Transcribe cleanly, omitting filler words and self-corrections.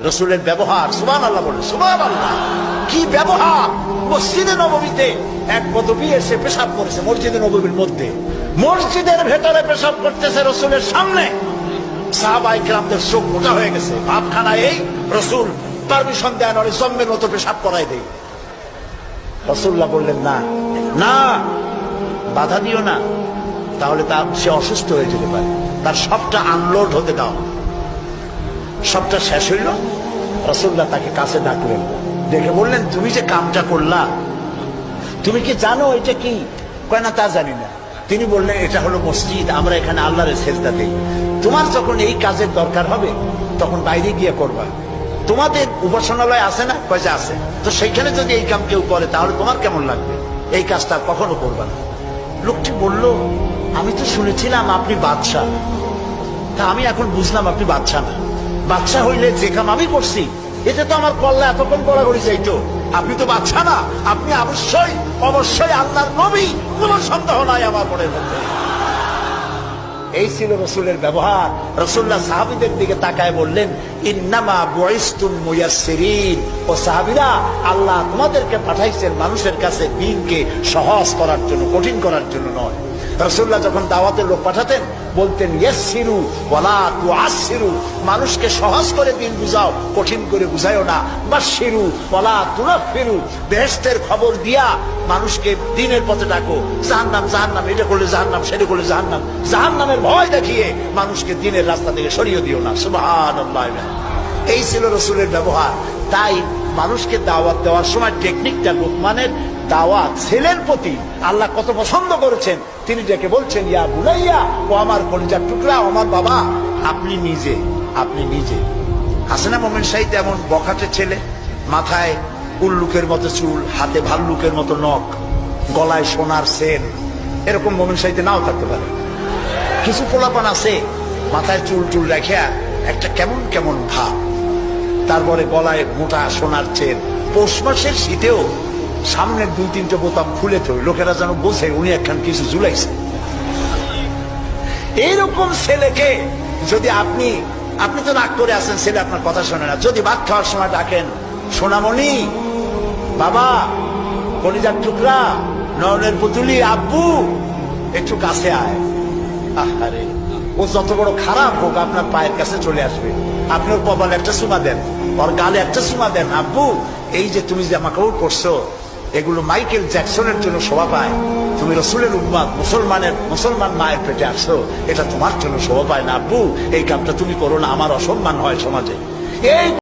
রসুলের ব্যবহার, সুবহানাল্লাহ বলে, সুবহানাল্লাহ, কি ব্যবহার! মসজিদে নববীতে এক বদবী এসে পেশাব করেছে মসজিদে নববীর মধ্যে, মসজিদের ভেতরে পেশাব করতেছে রসুলের সামনে। সাহাবায়ে কেরামদের চোখ মোটা হয়ে গেছে, ভাবখানা এই রসুল পারমিশন দেন আর জম্মের মতো পেশাব করাই দেয়। রাসূলুল্লাহ বললেন, না না, বাধা দিও না, তাহলে সে অসুস্থ হয়ে যেতে পারে, তার সবটা আনলোড হতে দাও। সবটা শেষ হইল, রাসূলুল্লাহ তাকে কাছে ডাকলেন, ডেকে বললেন, তুমি যে কামটা করলা, তুমি কি জানো এটা কি? কয় না, তা জানি না। তিনি বললেন, এটা হলো মসজিদ, আমরা এখানে আল্লাহর সেজদা দেই। তোমার যখন এই কাজের দরকার হবে তখন বাইরে গিয়ে করবা। তোমাদের উপাসনালয় আছে না? কয় যে আছে। তো সেইখানে যদি এই কাম কেউ করে তাহলে তোমার কেমন লাগবে? এই কাজটা কখনো করবা না। লোকটি বলল, আমি তো শুনেছিলাম আপনি বাদশাহ, তা আমি এখন বুঝলাম আপনি বাদশাহ না। বাদশাহ হইলে যে কাম আমি করছি এটা তো আমার কল্লা এতক্ষণ গড়াগড়ি চাইতো। আপনি তো বাদশাহ না, আপনি অবশ্যই অবশ্যই আল্লাহর নবী, কোনো সন্দেহ নাই আমার মনের মধ্যে। এই ছিল রসুলের ব্যবহার। রাসূলুল্লাহ সাহাবীদের দিকে তাকায় বললেন, ইন্নামা বুইসতুম মুয়াসসিরিন, ও সাহাবীরা, আল্লাহ তোমাদেরকে পাঠাইছেন মানুষের কাছে দ্বীনকে সহজ করার জন্য, কঠিন করার জন্য নয়। রাসূলুল্লাহ যখন দাওয়াতের লোক পাঠাতেন বলতেন, ইয়াসসিরু ওয়ালা তুআসসিরু, মানুষকে সহজ করে দিন বুঝাও, কঠিন করে বুঝাইও না। বাশশিরু ওয়ালা তুনাফিরু, বেহেশতের খবর দিয়া মানুষকে দ্বীনের পথে ডাকো। জাহান্নাম জাহান্নাম, এটা করলে জাহান্নাম, সেটা করলে জাহান্নাম, জাহান্নামের ভয় দেখিয়ে মানুষকে দ্বীনের রাস্তা থেকে সরিয়ে দিও না। সুবহানাল্লাহ। এই ছিল রাসূলের ব্যবহার। তাই মানুষকে দাওয়াত দেওয়ার সময় টেকনিকটা, লোকমানের দাওয়াত ছেলের প্রতি আল্লাহ কত পছন্দ করেছেন। তিনি যাকে বলছেন, ইয়া বুলাইয়া, ও আমার কলিজার টুকরা, আমার বাবা, আপনি নিজে আছে না মোমেন সাহিত্য এমন বখাটে ছেলে, মাথায় উল্লুকের মতো চুল, হাতে ভাল্লুকের মতো নখ, গলায় সোনার সেন, এরকম মোমেন সাহিত্যে নাও থাকতে পারে। কিছু পোলাপান আছে মাথায় চুল টুল রেখে একটা কেমন কেমন ভাব, তারপরে গলায় মোটা সোনার চেন, পৌষ মাসের শীতেও সামনের 2-3টে বোতাম খুলে তো লোকেরা যেন বোঝে উনি একখান কিছু ঝুলাইছে। এইরকম ছেলেকে যদি আপনি তো রাগ করে আছেন, ছেলে আপনার কথা শোনে না, যদি ভাত খাওয়ার সময় ডাকেন, সোনামণি, বাবা, কলিজার টুকরা, নয়নের পুতুলি, আব্বু, একটু কাছে আয়। আহারে, ও যত বড় খারাপ হোক আপনার পায়ের কাছে চলে আসবে। আপনি ওর কপালে একটা চুমা দেন, ওর গালে একটা চুমা দেন। আব্বু, এই যে তুমি জামা কাপড় করছো, এগুলো মাইকেল জ্যাকসনের জন্য শোভা পায়। তুমি রসুলের উম্মত, মুসলমান মায়ের পেটে আসছো, এটা তোমার জন্য শোভা পায় না। আব্বু, এই কামটা তুমি করো না, আমার অসম্মান হয় সমাজে। এই